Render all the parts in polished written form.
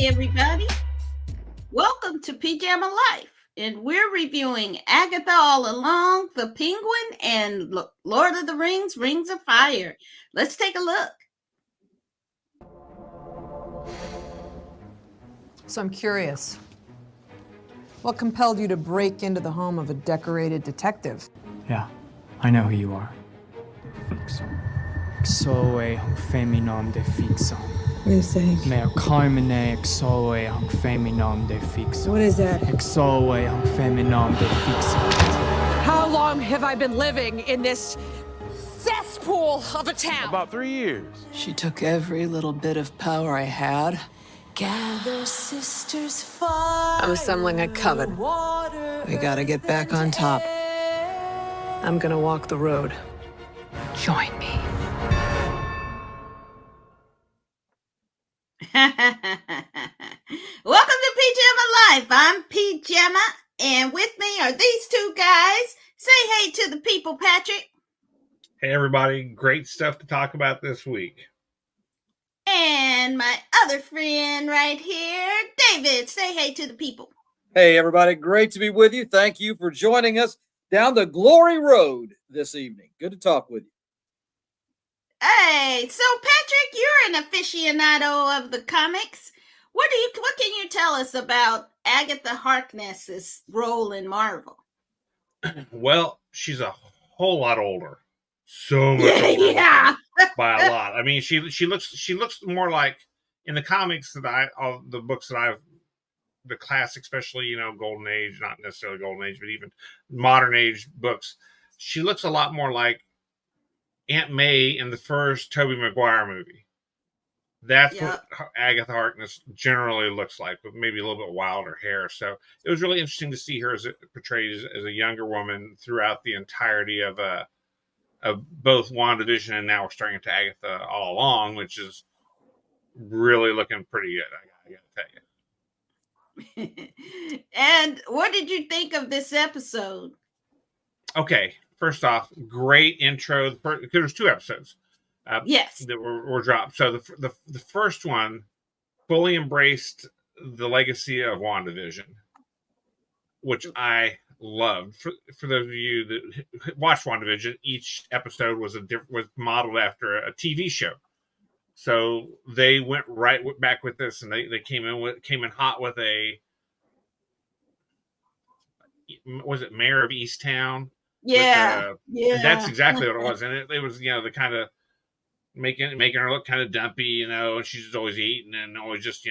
Hey, everybody. Welcome to Pajama Life. And we're reviewing Agatha All Along, The Penguin, and Lord of the Rings, Rings of Fire. Let's take a look. So I'm curious. What compelled you to break into the home of a decorated detective? Yeah, I know who you are. Fixo. Xoe hung feminom de fixo. What are you saying? Mer carmine exoe hung feminom de fixo. What is that? Exoe hung feminom de fixo. How long have I been living in this cesspool of a town? About 3 years. She took every little bit of power I had. Gather sisters far. I'm assembling a coven. We gotta get back on top. I'm gonna walk the road. Join me. Welcome to Pajama Life. I'm Pajama, and with me are these two guys. Say hey to the people, Patrick. Hey, everybody. Great stuff to talk about this week. And my other friend right here, David. Say hey to the people. Hey, everybody. Great to be with you. Thank you for joining us down the glory road this evening. Good to talk with you. Hey, so Patrick, you're an aficionado of the comics. What can you tell us about Agatha Harkness's role in Marvel? Well, she's a whole lot older. So much older. Yeah. By a lot. I mean, she looks more like in the comics that all the books that the classic, especially, Golden Age, not necessarily Golden Age, but even modern age books, she looks a lot more like Aunt May in the first Tobey Maguire movie. That's what Agatha Harkness generally looks like, with maybe a little bit wilder hair. So it was really interesting to see her portrayed as a younger woman throughout the entirety of both WandaVision, and now we're starting to Agatha All Along, which is really looking pretty good, I gotta tell you. And what did you think of this episode? Okay, first off, great intro. There's 2 episodes. Yes, that were dropped. So the first one fully embraced the legacy of WandaVision, which I loved. For those of you that watched WandaVision, each episode was modeled after a TV show. So they went right back with this, and they came in hot with was it Mayor of Easttown? Yeah, yeah. That's exactly what it was, and it was the kind of making her look kind of dumpy, and she's always eating and always just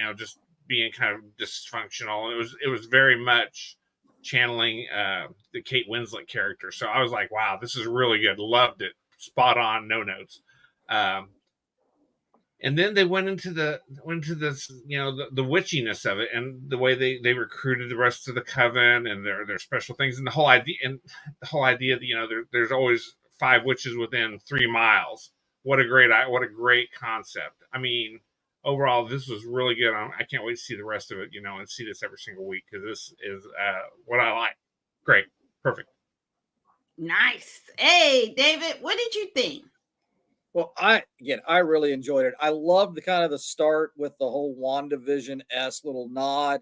being kind of dysfunctional. It was very much channeling the Kate Winslet character. So I was like, wow, this is really good. Loved it. Spot on, no notes. And then they went into this, the witchiness of it, and the way they recruited the rest of the coven and their special things, and the whole idea that there's always 5 witches within 3 miles. What a great concept. I mean, overall, this was really good. I can't wait to see the rest of it, and see this every single week, because this is what I like. Great. Perfect. Nice. Hey, David, what did you think? Well, I really enjoyed it. I loved the start with the whole WandaVision-esque little nod.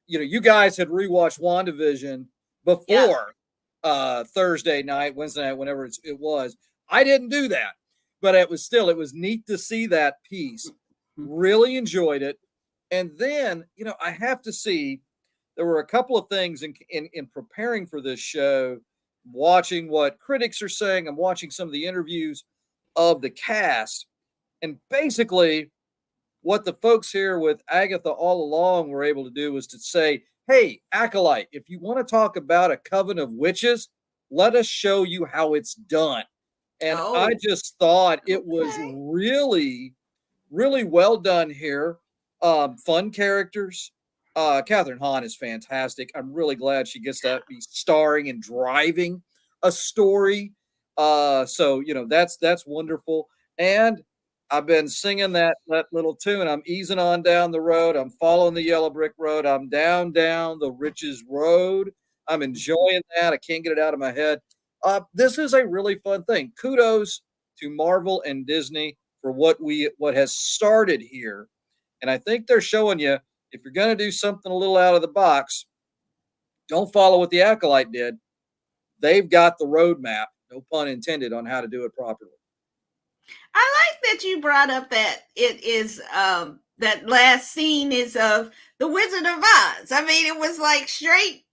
You guys had rewatched WandaVision before Thursday night, Wednesday night, whenever it was. I didn't do that. But it was neat to see that piece. Really enjoyed it. And then, I have to see, there were a couple of things in preparing for this show, watching what critics are saying. I'm watching some of the interviews of the cast. And basically, what the folks here with Agatha All Along were able to do was to say, hey, Acolyte, if you want to talk about a coven of witches, let us show you how it's done. And I just thought it was really, really well done here. Fun characters. Catherine Hahn is fantastic. I'm really glad she gets to be starring and driving a story. So that's wonderful. And I've been singing that little tune. I'm easing on down the road. I'm following the yellow brick road. I'm down the riches road. I'm enjoying that. I can't get it out of my head. This is a really fun thing. Kudos to Marvel and Disney for what has started here. And I think they're showing you, if you're going to do something a little out of the box, don't follow what the Acolyte did. They've got the roadmap, no pun intended, on how to do it properly. I like that you brought up that it is that last scene is of the Wizard of Oz. I mean, it was like straight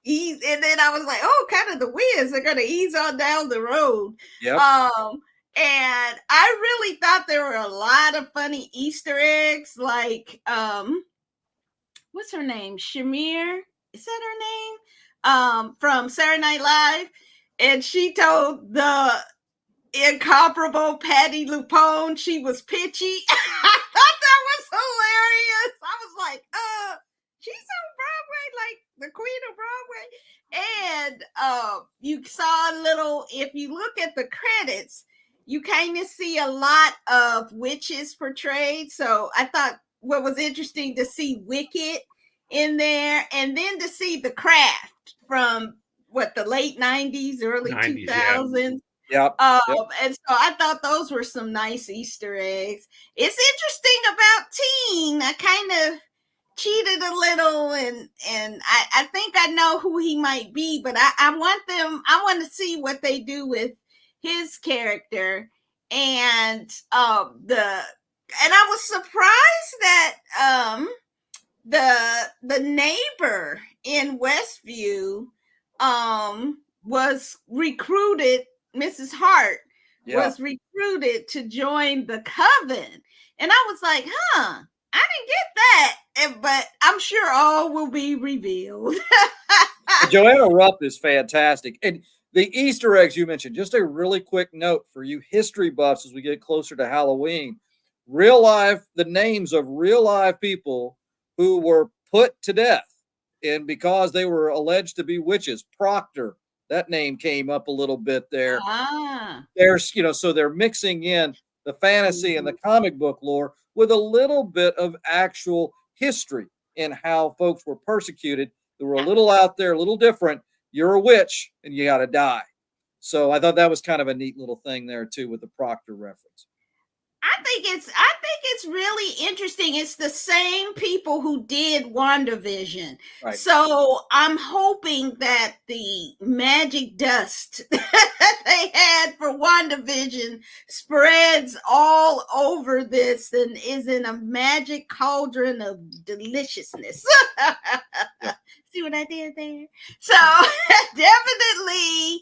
ease, and then I was like, oh, kind of the Wiz. They're gonna ease on down the road. Yep. And I really thought there were a lot of funny Easter eggs, like what's her name? Shamir, is that her name? From Saturday Night Live, and she told the incomparable Patty Lupone she was pitchy. I thought that was hilarious. I was like, she's on Broadway, like the Queen of Broadway. And you saw a little, if you look at the credits, you kind of see a lot of witches portrayed. So I thought what was interesting to see Wicked in there, and then to see The Craft from the late 90s, early 2000s. Yep. And so I thought those were some nice Easter eggs. It's interesting about Teen. I kind of cheated a little, and I think I know who he might be, but I want to see what they do with his character. And I was surprised that the neighbor in Westview was recruited. Mrs. Hart was recruited to join the coven, and I was like, I didn't get that, but I'm sure all will be revealed. Joanna Rupp is fantastic. And the Easter eggs you mentioned, just a really quick note for you history buffs as we get closer to Halloween. The names of real live people who were put to death, and because they were alleged to be witches. Proctor, that name came up a little bit there. There's, so they're mixing in the fantasy and the comic book lore with a little bit of actual history in how folks were persecuted. They were a little out there, a little different. You're a witch and you got to die. So I thought that was kind of a neat little thing there too, with the Proctor reference. I think it's really interesting. It's the same people who did WandaVision. Right. So I'm hoping that the magic dust that they had for WandaVision spreads all over this and is in a magic cauldron of deliciousness. See what I did there? So definitely,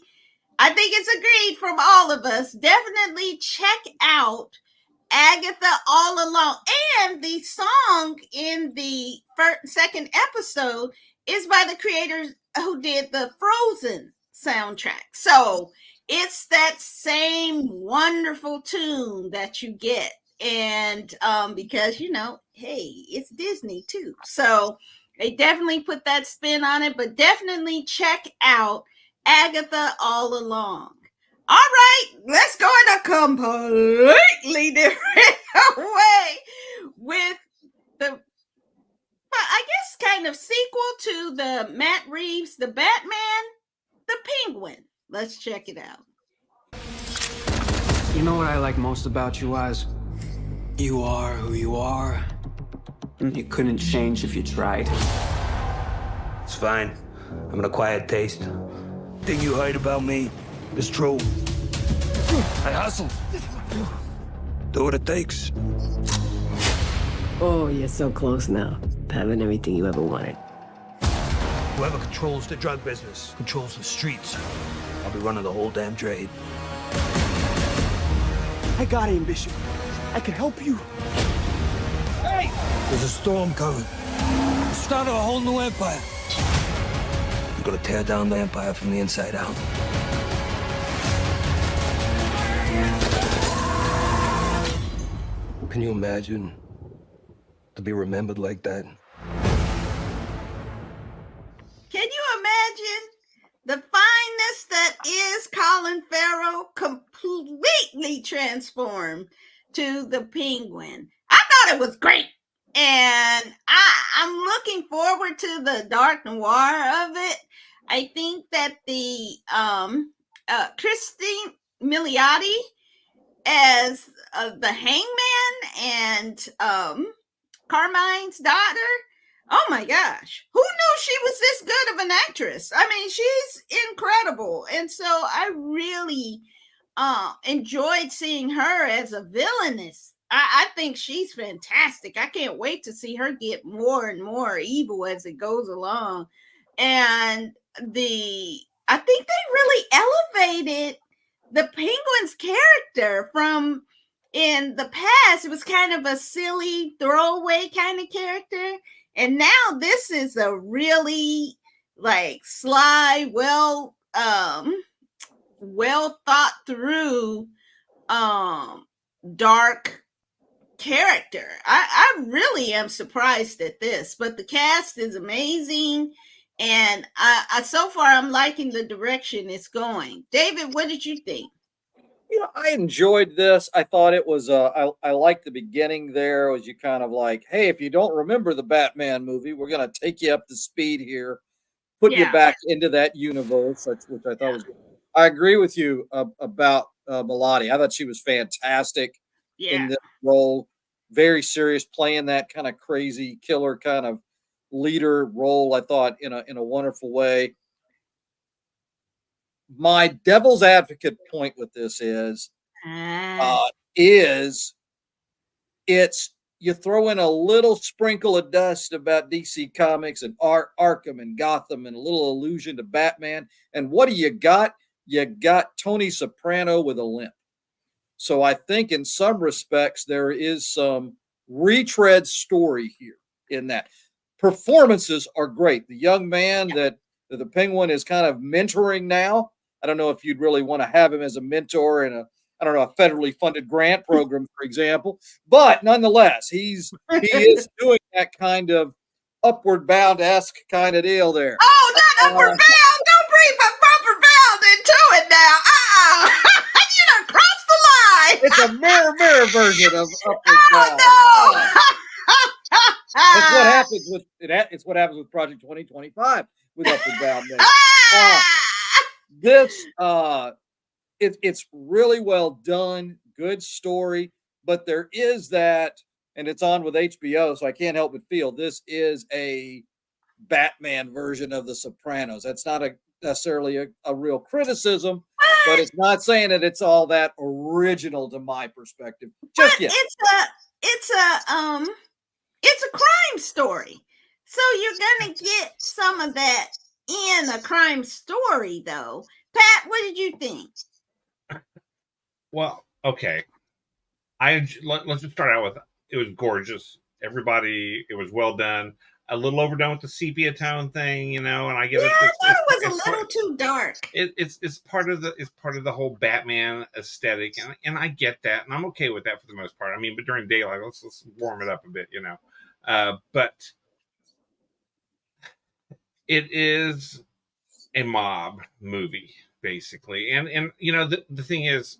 I think it's agreed from all of us. Definitely check out Agatha All Along. And the song in the second episode is by the creators who did the Frozen soundtrack. So it's that same wonderful tune that you get. And because, hey, it's Disney too. So they definitely put that spin on it, but definitely check out Agatha All Along. All right, let's go in a completely different way with the, I guess, kind of sequel to the Matt Reeves, the Batman, the Penguin. Let's check it out. You know what I like most about you, Oz? You are who you are, and you couldn't change if you tried. It's fine. I'm an acquired taste. Thing you heard about me is true. I hustle. Do what it takes. Oh, you're so close now to having everything you ever wanted. Whoever controls the drug business controls the streets. I'll be running the whole damn trade. I got ambition. I can help you. Hey! There's a storm coming. The start of a whole new empire. I'm gonna tear down the empire from the inside out. Can you imagine to be remembered like that? Can you imagine the fineness that is Colin Farrell completely transformed to the Penguin? I thought it was great. And I'm looking forward to the dark noir of it. I think that the Christine Milioti as the Hangman and Carmine's daughter, Oh my gosh. Who knew she was this good of an actress? I mean, she's incredible. And so I really enjoyed seeing her as a villainess. I think she's fantastic. I can't wait to see her get more and more evil as it goes along. And I think they really elevated the Penguin's character from in the past. It was kind of a silly throwaway kind of character. And now this is a really like sly, well thought through dark character. I really am surprised at this, but the cast is amazing, and I so far I'm liking the direction it's going. David, what did you think? I enjoyed this. I thought it was I liked the beginning there. Was you kind of like, hey, if you don't remember the Batman movie, we're gonna take you up to speed here, put you back into that universe, which I thought was good. I agree with you about Melody. I thought she was fantastic in this role. Very serious, playing that kind of crazy killer kind of leader role. I thought in a wonderful way. My devil's advocate point with this is it's you throw in a little sprinkle of dust about DC Comics and Arkham and Gotham and a little allusion to Batman, and what do you got? You got Tony Soprano with a limp. So I think in some respects there is some retread story here in that. Performances are great. The young man that the Penguin is kind of mentoring now. I don't know if you'd really want to have him as a mentor in a federally funded grant program, for example. But nonetheless, he is doing that kind of Upward Bound-esque kind of deal there. Oh, not Upward Bound! Don't bring Upward Bound into it now. You done crossed the line. It's a mirror version of Upward Bound. Oh no! That's what happens with it. It's what happens with Project 2025 with Upward Bound. It's really well done, good story, but there is that, and it's on with HBO, so I can't help but feel this is a Batman version of The Sopranos. That's not necessarily a real criticism, but it's not saying that it's all that original to my perspective. Just yet. It's a crime story, so you're gonna get some of that in a crime story, though. Pat, what did you think? Well, okay. Let's just start out with it was gorgeous. Everybody, it was well done. A little overdone with the sepia tone thing, and I get it. I thought it was a little too dark. It's part of the whole Batman aesthetic, and I get that, and I'm okay with that for the most part. I mean, but during daylight, let's warm it up a bit, But it is a mob movie, basically, and the thing is,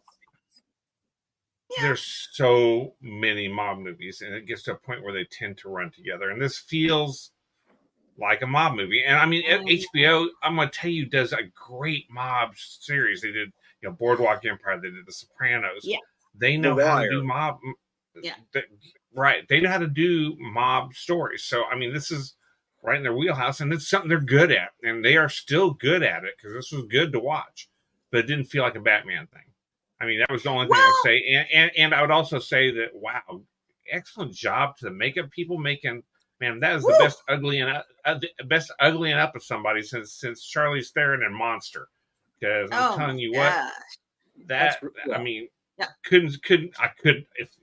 there's so many mob movies, and it gets to a point where they tend to run together, and this feels like a mob movie. And I mean, HBO, I'm going to tell you, does a great mob series. They did, Boardwalk Empire. They did The Sopranos. Yeah. They know how to do mob. Yeah. Right. They know how to do mob stories. So, I mean, this is right in their wheelhouse, and it's something they're good at, and they are still good at it because this was good to watch, but it didn't feel like a Batman thing. I mean, that was the only thing I would say. And I would also say that, wow, excellent job to the makeup people making. Man, that is the best uglying up of somebody since Charlize Theron and Monster. Because I'm telling you what, I mean, I couldn't tell you it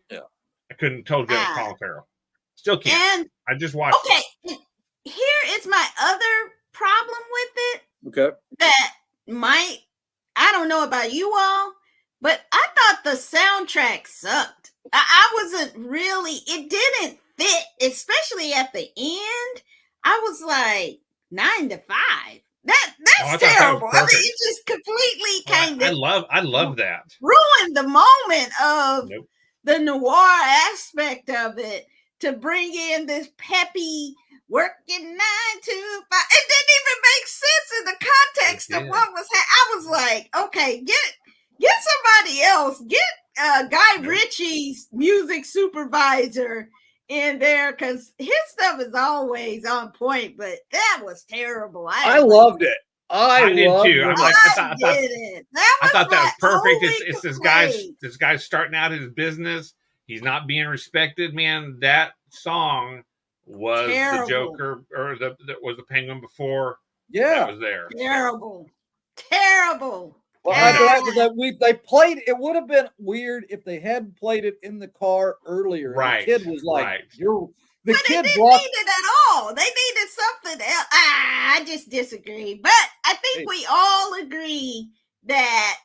was Colin Farrell. Still can't. And, I just watched it. Okay, here is my other problem with it. Okay. That I don't know about you all, but I thought the soundtrack sucked. I wasn't really, it didn't fit, especially at the end. I was like 9 to 5. That's terrible. I mean, it just completely kind of. I love that. Ruined the moment of the noir aspect of it to bring in this peppy working 9 to 5. It didn't even make sense in the context of what was happening. I was like, okay, get somebody else. Get Guy Ritchie's music supervisor in there because his stuff is always on point, but that was terrible. I loved it. I did loved too. it. I'm like, I didn't. I thought that was perfect. only It's complaint. this guy's starting out his business. He's not being respected, man. That song was Terrible. the Joker, or that was the Penguin before. Yeah, that was there. Terrible. Well, I'm glad that they played. It would have been weird if they hadn't played it in the car earlier. Right. The kid was like, "You're." The but kid they didn't brought need it at all. They needed something else. I just disagree. But I think we all agree that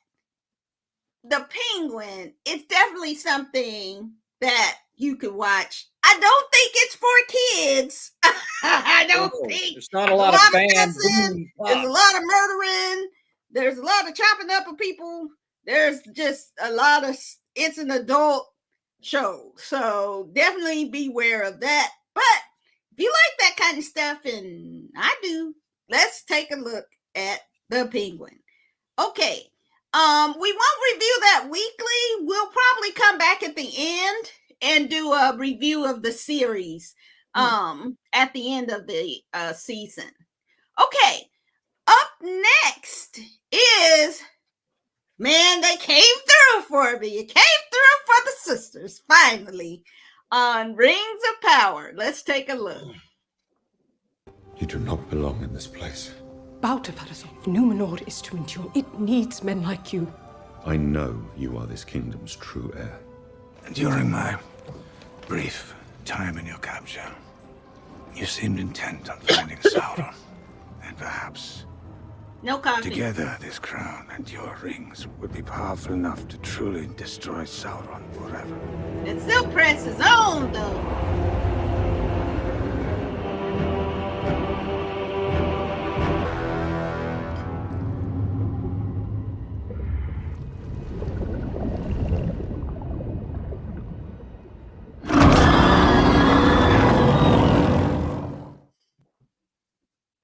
the Penguin is definitely something that you could watch. I don't think it's for kids. I don't think there's not a lot of band. There's a lot of murdering. There's a lot of chopping up of people. There's just a lot of. It's an adult show, so definitely beware of that. But if you like that kind of stuff, and I do, let's take a look at the Penguin. Okay. We won't review that weekly. We'll probably come back at the end and do a review of the series at the end of the season. Okay. Up next is, man, they came through for me. It came through for the sisters, finally, on Rings of Power. Let's take a look. You do not belong in this place. Bow to Farazov. Numenor is to endure. It needs men like you. I know you are this kingdom's true heir. During my brief time in your capture, you seemed intent on finding Sauron. And perhaps no coffee. Together, this crown and your rings would be powerful enough to truly destroy Sauron forever. It still presses on, though.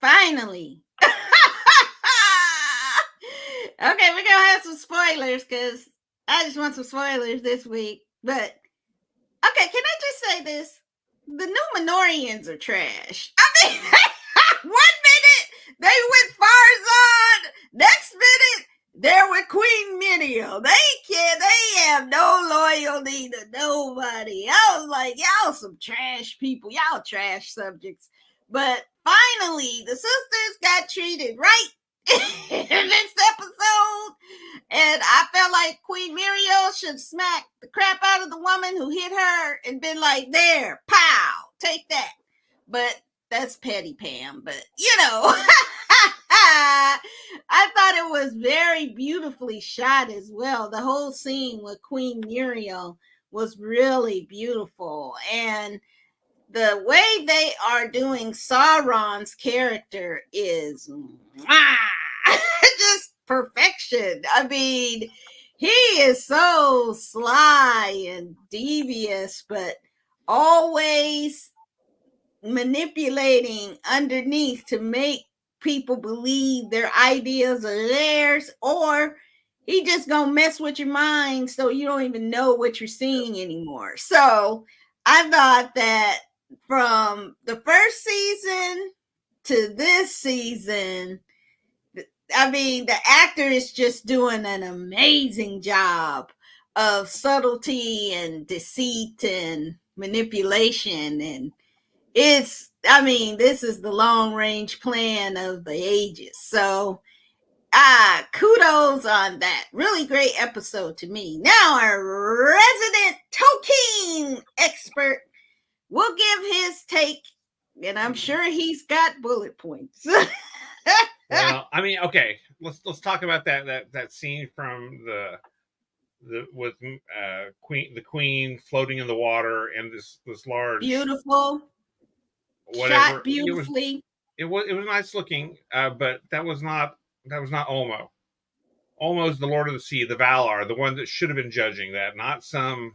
Finally. Okay, we're gonna have some spoilers because I just want some spoilers this week. But okay, can I just say this? The Numenorians are trash. I mean, 1 minute they with Farzad, next minute they're with Queen Miriel. They have no loyalty to nobody. I was like, y'all some trash people, y'all trash subjects. But finally, the sisters got treated right in this episode. And I felt like Queen Miriel should smack the crap out of the woman who hit her and been like, there, pow, take that. But that's petty Pam. But, you know, I thought it was very beautifully shot as well. The whole scene with Queen Miriel was really beautiful. And the way they are doing Sauron's character is just perfection. I mean, he is so sly and devious, but always manipulating underneath to make people believe their ideas are theirs, or he just gonna mess with your mind so you don't even know what you're seeing anymore. So I thought that from the first season to this season, I mean, the actor is just doing an amazing job of subtlety and deceit and manipulation. And this is the long range plan of the ages. So kudos on that. Really great episode to me. Now our resident Tolkien expert will give his take, and I'm sure he's got bullet points. Well, I mean, okay, let's talk about that scene from the with the queen floating in the water and this large beautiful whatever. Shot beautifully. It was nice looking, but that was not Olmo. Olmo's the Lord of the Sea, the Valar, the one that should have been judging that, not some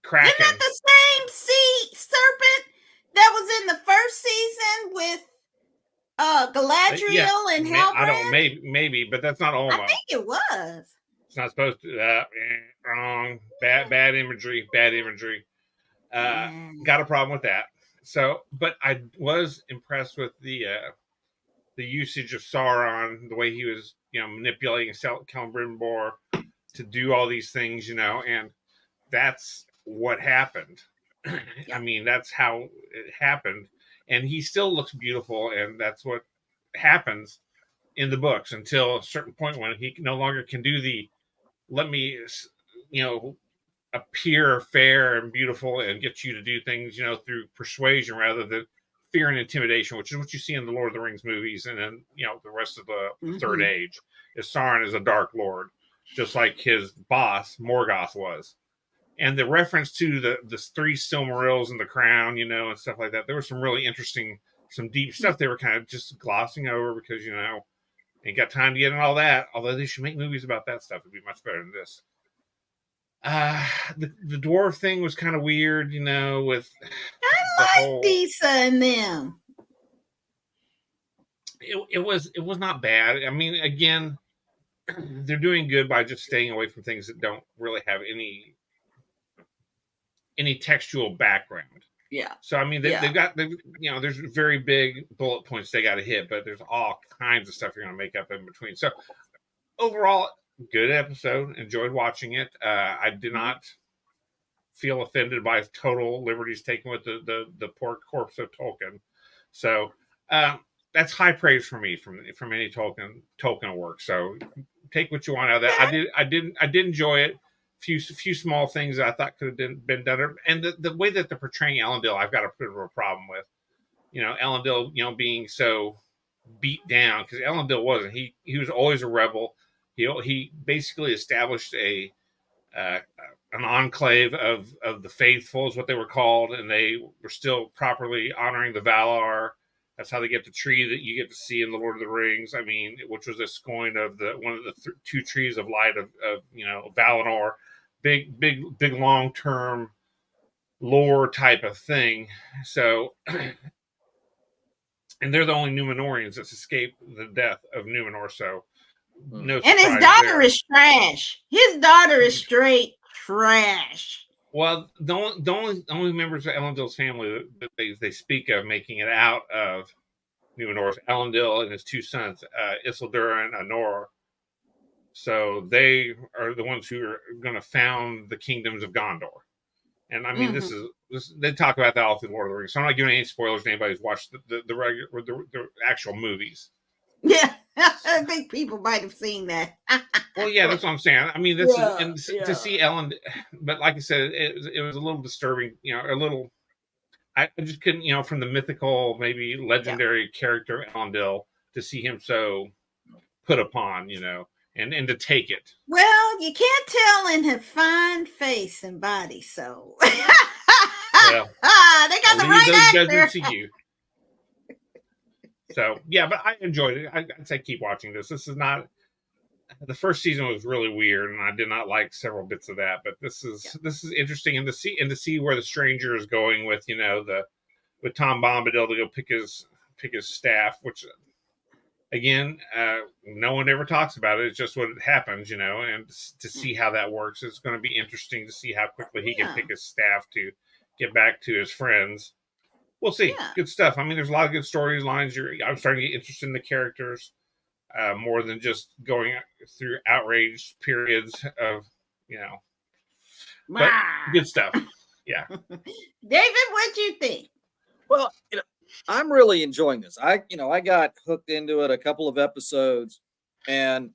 Kraken. Isn't that the same sea serpent that was in the first season with Galadriel and Halbrand? I don't, maybe, but that's not Olmo. I think it was. It's not supposed to. Wrong. Bad imagery. Got a problem with that. So, but I was impressed with the usage of Sauron, the way he was, manipulating Celebrimbor to do all these things, and that's what happened. I mean, that's how it happened, and he still looks beautiful, and that's what happens in the books until a certain point when he no longer can do the let me, you know, appear fair and beautiful and get you to do things, through persuasion rather than fear and intimidation, which is what you see in the Lord of the Rings movies, and then the rest of the Third Age. Is Sauron is a Dark Lord, just like his boss Morgoth was. And the reference to the three Silmarils and the crown, and stuff like that. There was some really interesting, some deep stuff they were kind of just glossing over because ain't got time to get in all that. Although they should make movies about that stuff, it'd be much better than this. The dwarf thing was kind of weird, with I like Disa and them. It was not bad. I mean, again, they're doing good by just staying away from things that don't really have any textual background. Yeah. So I mean, they've there's very big bullet points they got to hit, but there's all kinds of stuff you're going to make up in between. So overall, good episode. Enjoyed watching it. I did not feel offended by total liberties taken with the poor corpse of Tolkien. So that's high praise for me from any Tolkien work. So take what you want out of that. I did enjoy it. Few small things that I thought could have been done, and the way that they're portraying Elendil, I've got a bit of a problem with. Elendil, being so beat down, because Elendil wasn't. He was always a rebel. He basically established an enclave of the faithful, is what they were called, and they were still properly honoring the Valar. That's how they get the tree that you get to see in the Lord of the Rings. I mean, which was a scoring of one of the two trees of light of Valinor. Big long term lore type of thing. So, and they're the only Numenorians that's escaped the death of Numenor. So, no. And his daughter is trash. His daughter is straight trash. Well, the only members of Elendil's family that they speak of making it out of Numenor is Elendil and his two sons, Isildur and Anor. So they are the ones who are going to found the kingdoms of Gondor. And I mean, this they talk about that all through Lord of the Rings. So I'm not giving any spoilers to anybody who's watched the actual movies. Yeah, I think people might have seen that. Well, yeah, that's what I'm saying. I mean, to see Ellen, but like I said, it was a little disturbing. A little. I just couldn't, from the mythical, maybe legendary character Elendil, to see him so put upon, and to take it. Well, you can't tell in her fine face and body, so well, they got the right actor. To you. So yeah, but I enjoyed it. I'd say keep watching this. This is not. The first season was really weird, and I did not like several bits of that. But this is interesting, and to see where the stranger is going with with Tom Bombadil to go pick his staff, which again, no one ever talks about it. It's just what happens, and to see how that works, it's going to be interesting to see how quickly he can pick his staff to get back to his friends. We'll see. Yeah. Good stuff. I mean, there's a lot of good storylines. I'm starting to get interested in the characters more than just going through outrage periods of, but good stuff. Yeah. David, what'd you think? Well, I'm really enjoying this. I got hooked into it a couple of episodes, and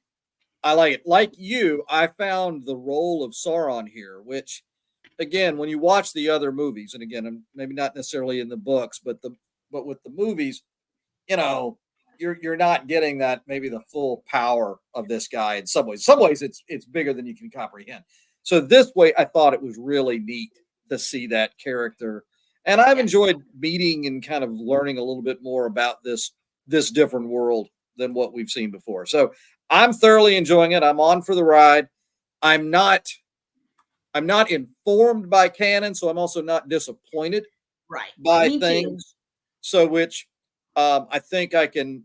I like it. Like you, I found the role of Sauron here, which, again, when you watch the other movies, and again, maybe not necessarily in the books, but with the movies, you're not getting that, maybe the full power of this guy in some ways. Some ways it's bigger than you can comprehend. So this way, I thought it was really neat to see that character. And I've enjoyed meeting and kind of learning a little bit more about this different world than what we've seen before. So I'm thoroughly enjoying it. I'm on for the ride. I'm not informed by canon, so I'm also not disappointed by things. Too. So which I think I can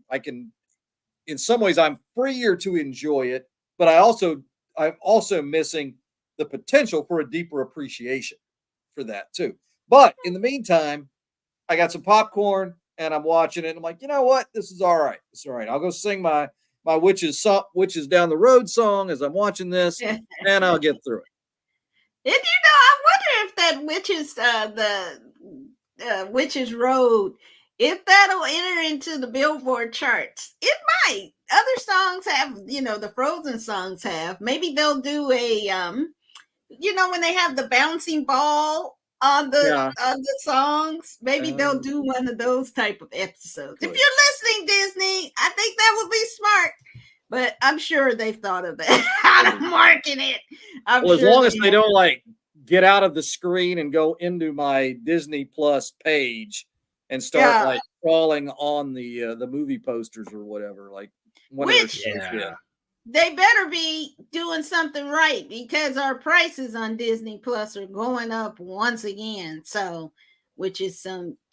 in some ways I'm freer to enjoy it, but I'm also missing the potential for a deeper appreciation for that too. But in the meantime, I got some popcorn and I'm watching it. And I'm like, you know what? This is all right. It's all right. I'll go sing my witches down the road song as I'm watching this, and I'll get through it. And I wonder if that Witches Road, if that'll enter into the Billboard charts. It might. Other songs have, the Frozen songs have. Maybe they'll do a when they have the bouncing ball on the songs, maybe they'll do one of those type of episodes. If you're listening, Disney, I think that would be smart. But I'm sure they've thought of that, how to market it. As long as they don't like get out of the screen and go into my Disney Plus page and start like crawling on the movie posters or whatever. Like they better be doing something right, because our prices on Disney Plus are going up once again. So, which is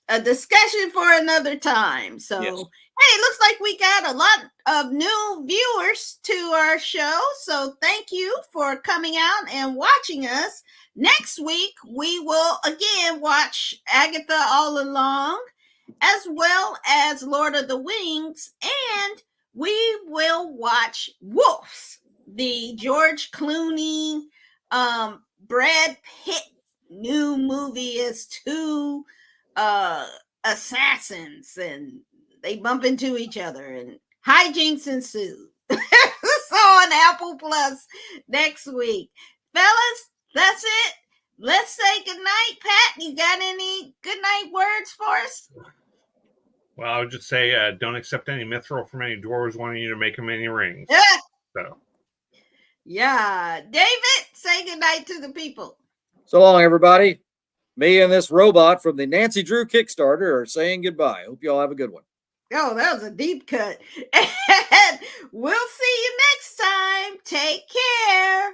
a discussion for another time. So, hey, it looks like we got a lot of new viewers to our show. So thank you for coming out and watching us. Next week, we will again watch Agatha All Along, as well as Lord of the Rings, and we will watch Wolves, the George Clooney, Brad Pitt new movie as two assassins, and they bump into each other and hijinks ensue. So on Apple Plus next week. Fellas, that's it. Let's say goodnight. Pat, you got any goodnight words for us? Well, I would just say don't accept any mithril from any dwarves wanting you to make them any rings. So. Yeah. David, say goodnight to the people. So long, everybody. Me and this robot from the Nancy Drew Kickstarter are saying goodbye. Hope you all have a good one. Oh, that was a deep cut. And we'll see you next time. Take care.